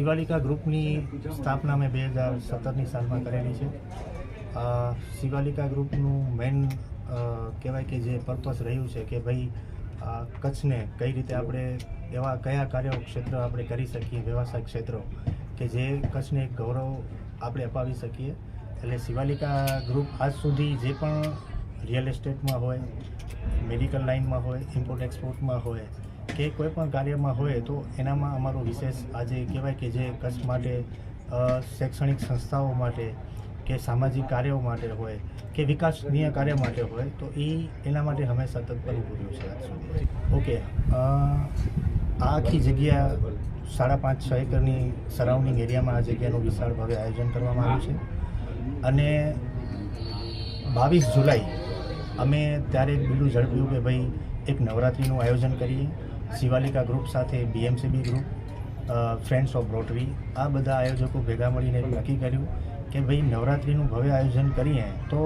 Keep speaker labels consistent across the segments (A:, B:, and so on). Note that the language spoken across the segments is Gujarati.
A: શિવાલિકા ગ્રુપની સ્થાપના મેં 2017ની સાલમાં કરેલી છે. શિવાલિકા ગ્રુપનું મેઇન કહેવાય કે જે પર્પસ રહ્યું છે કે ભાઈ કચ્છને કઈ રીતે આપણે એવા કયા કાર્યક્ષેત્ર આપણે કરી શકીએ, વ્યવસાયિક ક્ષેત્રો કે જે કચ્છને એક ગૌરવ આપણે અપાવી શકીએ. એટલે શિવાલિકા ગ્રુપ આજ સુધી જે પણ રિયલ એસ્ટેટમાં હોય, મેડિકલ લાઇનમાં હોય, ઇમ્પોર્ટ એક્સપોર્ટમાં હોય કે કોઈ પણ કાર્યમાં હોય તો એનામાં અમારો વિશેષ આજે કહેવાય કે જે કચ્છ માટે શૈક્ષણિક સંસ્થાઓ માટે કે સામાજિક કાર્યો માટે હોય કે વિકાસનીય કાર્ય માટે હોય તો એના માટે અમે સતત કરવું પડ્યું છે આજ સુધી. ઓકે, આ આખી જગ્યા 5.5-6 એકરની સરાઉન્ડિંગ એરિયામાં આ જગ્યાનું વિશાળ ભાવે આયોજન કરવામાં આવ્યું છે. અને 22 જુલાઈ અમે ત્યારે બીડું ઝડપ્યું કે ભાઈ એક નવરાત્રિનું આયોજન કરીએ. શિવાલિકા ગ્રુપ સાથે BMCB group, friends of rotary, આ બધા આયોજકો ભેગા મળીને નક્કી કર્યું કે ભાઈ નવરાત્રિનું ભવ્ય આયોજન કરીએ તો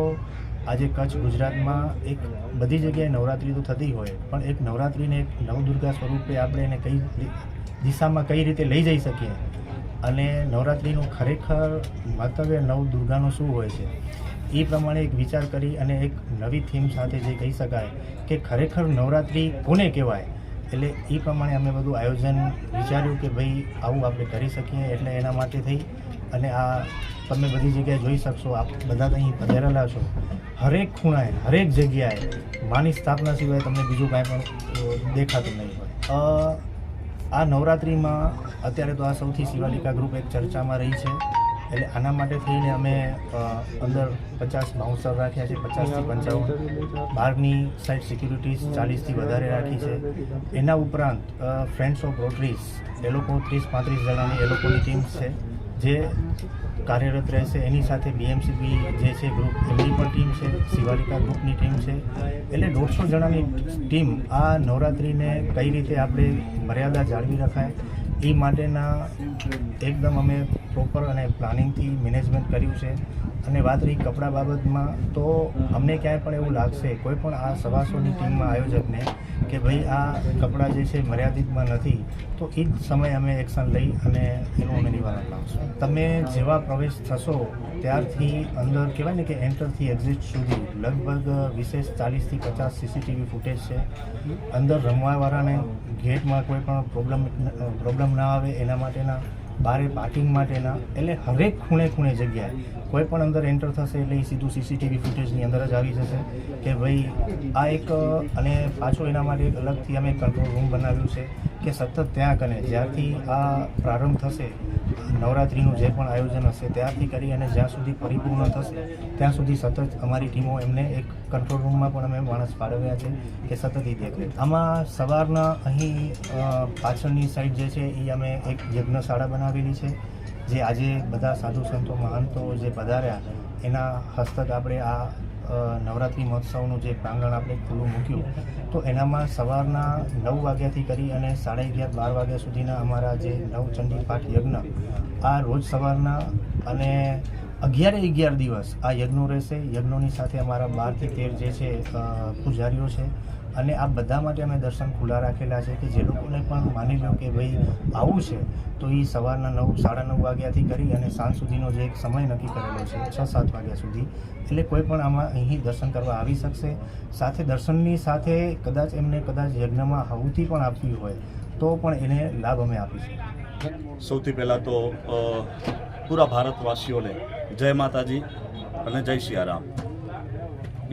A: આજે કચ્છ ગુજરાતમાં એક બધી જગ્યાએ નવરાત્રિ તો થતી હોય પણ એક નવરાત્રિને એક નવદુર્ગા સ્વરૂપે આપણે એને કઈ દિશામાં કઈ રીતે લઈ જઈ શકીએ અને નવરાત્રિનું ખરેખર મંતવ્ય નવદુર્ગાનું શું હોય છે એ પ્રમાણે એક વિચાર કરી અને એક નવી થીમ સાથે જે કહી શકાય કે ખરેખર નવરાત્રિ કોને કહેવાય, એટલે એ પ્રમાણે અમે બધું આયોજન વિચાર્યું કે ભાઈ આવું આપણે કરી શકીએ. એટલે એના માટે થઈ અને આ તમે બધી જગ્યાએ જોઈ શકશો, આપ બધા અહીં પધારેલા છો. હરેક ખૂણાએ, હરેક જગ્યાએ માની સ્થાપના સિવાય તમને બીજું કાંઈ પણ દેખાતું નહીં હોય. આ નવરાત્રિમાં અત્યારે તો આ સૌથી શિવાલિકા ગ્રુપ એક ચર્ચામાં રહી છે. એટલે આના માટે થઈને અમે અંદર 50 બાઉન્સર રાખ્યા છે, 50 થી 55. બહારની સાઈડ સિક્યુરિટીઝ 40 થી વધારે રાખી છે. એના ઉપરાંત ફ્રેન્ડ્સ ઓફ રોટરીઝ એ લોકો 30-35 જણાની એ લોકોની ટીમ છે જે કાર્યરત રહેશે. એની સાથે BMCB જે છે ગ્રુપ એમની પણ ટીમ છે, શિવાલિકા ગ્રુપની ટીમ છે. એટલે 150 જણાની ટીમ આ નવરાત્રિને કઈ રીતે આપણે મર્યાદા જાળવી રખાય એ માટેના એકદમ અમે પ્રોપર અને પ્લાનિંગથી મેનેજમેન્ટ કર્યું છે. અને વાત રહી કપડાં બાબતમાં તો અમને ક્યાંય પણ એવું લાગશે કોઈ પણ આ સવાસોની ટીમમાં આયોજકને કે ભાઈ આ કપડાં જે છે મર્યાદિતમાં નથી તો એ જ સમયે અમે એક્શન લઈ અને એનું અમે નિવારણ લાવશું. તમે જેવા પ્રવેશ થશો ત્યારથી અંદર કહેવાય ને કે એન્ટરથી એક્ઝિટ સુધી લગભગ વિશેષ 40 થી 50 CCTV ફૂટેજ છે. અંદર રમવાવાળાને ગેટમાં કોઈ પણ પ્રોબ્લેમ ના આવે એના માટેના, બારે પાર્કિંગ માટેના, એટલે હરેક ખૂણે જગ્યાએ કોઈ પણ અંદર એન્ટર થશે એટલે એ સીધું CCTV ફૂટેજની અંદર જ આવી જશે કે ભાઈ આ એક. અને પાછો એના માટે એક અલગથી અમે કંટ્રોલ રૂમ બનાવ્યું છે કે સતત ત્યાં કને જ્યારથી આ પ્રારંભ થશે નવરાત્રિનું જે પણ આયોજન હશે ત્યારથી કરી અને જ્યાં સુધી પરિપૂર્ણ થશે ત્યાં સુધી સતત અમારી ટીમો એમને એક કંટ્રોલ રૂમમાં પણ અમે માણસ ફાળવ્યા છે કે સતત એ દેખરેખ. આમાં સવારના અહીં પાછળની સાઈડ જે છે એ અમે એક યજ્ઞશાળા બનાવેલી છે જે આજે બધા સાધુ સંતો મહંતો જે પધાર્યા એના હસ્તક આપણે આ નવરાત્રિ મહોત્સવનું જે પ્રાંગણ આપણે ખુલ્લું મૂક્યું તો એનામાં સવારના 9 વાગ્યાથી કરી અને 11:30-12 વાગ્યા સુધીના અમારા જે નવચંડી પાઠ યજ્ઞ આ રોજ સવારના અને 11 દિવસ આ યજ્ઞો રહેશે. યજ્ઞોની સાથે અમારા 12 થી 13 જે છે પૂજારીઓ છે અને આ બધા માટે અમે દર્શન ખુલ્લા રાખેલા છે કે જે લોકોને પણ માની લો કે ભાઈ આવું છે તો એ સવારના 9-9:30 વાગ્યાથી કરી અને સાંજ સુધીનો જે એક સમય નક્કી કરેલો છે 6-7 વાગ્યા સુધી, એટલે કોઈ પણ આમાં અહીં દર્શન કરવા આવી શકશે. સાથે દર્શનની સાથે કદાચ એમને યજ્ઞમાં આહુતિ પણ આપવી હોય તો પણ એને લાભ અમે આપીશું.
B: સૌથી પહેલાં તો પૂરા ભારતવાસીઓને જય માતાજી અને જય સિયારામ.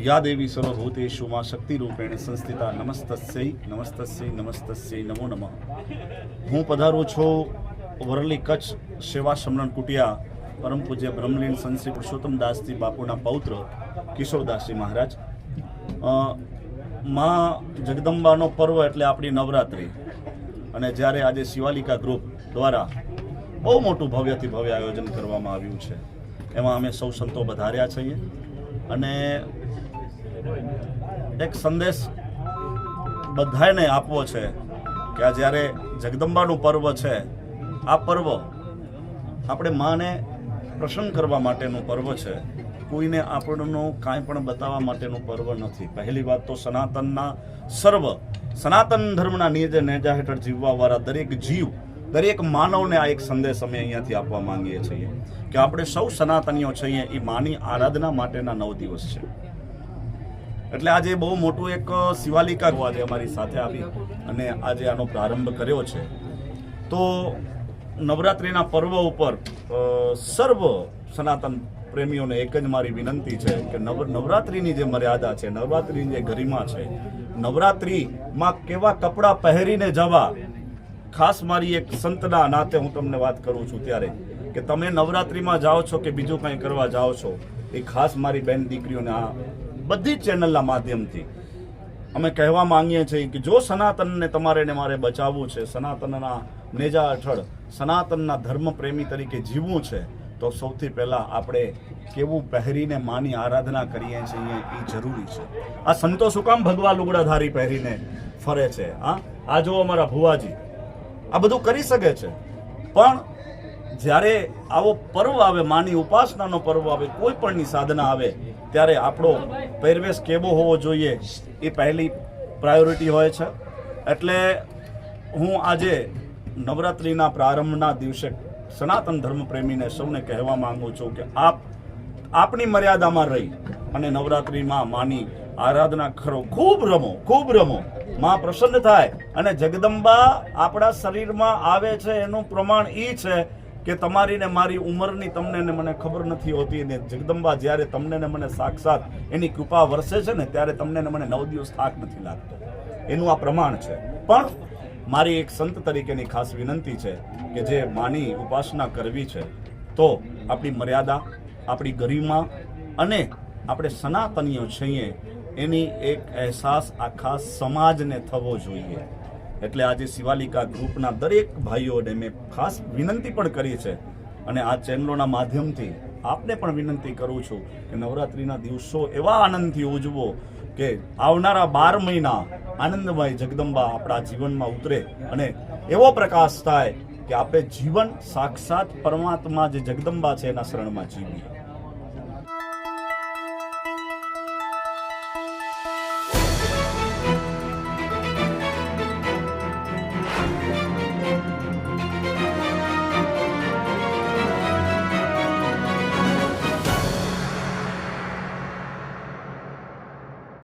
B: યા દેવી સર્વભૂતેષુ મા શક્તિ રૂપેણ સંસ્થિતા નમસ્તસ્ય નમો નમઃ. હું પધારું છું વરલી કચ્છ સેવા સમરણ કુટિયા પરમ પૂજ્ય બ્રહ્મલીન સંત શ્રી પુરુષોત્તમદાસજી બાપુના પૌત્ર કિશોરદાસજી મહારાજ. મા જગદંબાનો પર્વ એટલે આપણી નવરાત્રિ. અને જ્યારે આજે શિવાલિકા ગ્રુપ દ્વારા બહુ મોટું ભવ્યથી ભવ્ય આયોજન કરવામાં આવ્યું છે એમાં અમે સૌ સંતો વધાર્યા છીએ અને એક સંદેશ બધાને આપવો છે કે આ જ્યારે જગદંબાનું પર્વ છે આ પર્વ આપણે માને પ્રસન્ન કરવા માટેનું પર્વ છે, કોઈને આપણનું કાંઈ પણ બતાવવા માટેનું પર્વ નથી. પહેલી વાત તો સનાતનના સનાતન ધર્મના નેજા હેઠળ જીવવાવાળા દરેક જીવ દરેક માનવને આ એક સંદેશ અમે અહીંયાથી આપવા માંગીએ છીએ કે આપણે સૌ સનાતનીઓ છીએ એ માની આરાધના માટેના 9 દિવસ છે. એટલે આજે બહુ મોટું એક શિવાલિકા આજે અમારી સાથે આવી અને આજે આનો પ્રારંભ કર્યો છે. તો નવરાત્રિના પર્વ ઉપર સર્વ સનાતન પ્રેમીઓને એક જ મારી વિનંતી છે કે નવરાત્રિની જે મર્યાદા છે, નવરાત્રિની જે ગરિમા છે, નવરાત્રિમાં કેવા કપડાં પહેરીને જવા, ખાસ મારી એક સંતના નાતે હું તમને વાત કરું છું ત્યારે કે તમે નવરાત્રિમાં જાઓ છો કે બીજું કંઈ કરવા જાઓ છો, એ ખાસ મારી બેન દીકરીઓને આ બધી ચેનલના માધ્યમથી અમે કહેવા માંગીએ છીએ કે જો સનાતનને તમારે ને મારે બચાવવું છે, સનાતનના નેજા હેઠળ સનાતનના ધર્મ પ્રેમી તરીકે જીવવું છે, તો સૌથી પહેલાં આપણે કેવું પહેરીને માની આરાધના કરીએ છીએ એ જરૂરી છે. આ સંતો શું કામ ભગવા લુગડાધારી પહેરીને ફરે છે? આ જો અમારા ભુવાજી આ બધું કરી શકે છે, પણ જ્યારે આવો પર્વ આવે, માની ઉપાસનાનો પર્વ આવે, કોઈ પણની સાધના આવે, ત્યારે આપણો પહેરવેશ કેવો હોવો જોઈએ એ પહેલી પ્રાયોરિટી હોય છે. એટલે હું આજે નવરાત્રિના પ્રારંભના દિવસે સનાતન ધર્મ પ્રેમીને સૌને કહેવા માંગુ છું કે આપની મર્યાદામાં રહી અને નવરાત્રિમાં માની આરાધના કરો, ખૂબ રમો. માં પ્રસન્ન થાય અને જગદંબા આપણા શરીરમાં આવે છે એનું પ્રમાણ એ છે કે તમારી ને મારી ઉંમરની તમને ને મને ખબર નથી હોતી, ને જગદંબા જ્યારે તમને ને મને સાક્ષાત એની કૃપા વરસે છે ને ત્યારે તમને ને મને 9 દિવસ થાક નથી લાગતો. એનું આ પ્રમાણ છે. પણ મારી એક સંત તરીકેની ખાસ વિનંતી છે કે જે માની ઉપાસના કરવી છે તો આપણી મર્યાદા, આપણી ગરિમા અને આપણે સનાતનીઓ છીએ એની એક અહેસાસ આખા સમાજને થવો જોઈએ. એટલે આજે શિવાલિકા ગ્રુપના દરેક ભાઈઓને મેં ખાસ વિનંતી પણ કરી છે અને આ ચેનલોના માધ્યમથી આપને પણ વિનંતી કરું છું કે નવરાત્રિના દિવસો એવા આનંદથી ઉજવો કે આવનારા 12 મહિના આનંદમય જગદંબા આપણા જીવનમાં ઉતરે અને એવો પ્રકાશ થાય કે આપણે જીવન સાક્ષાત પરમાત્મા જે જગદંબા છે એના શરણમાં જીવીએ.